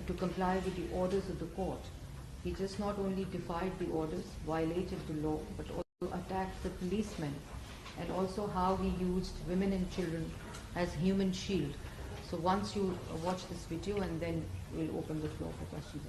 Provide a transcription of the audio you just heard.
to comply with the orders of the court. He just not only defied the orders, violated the law, but also attacked the policemen, and also how he used women and children as human shield. So once you watch this video, and then we'll open the floor for questions.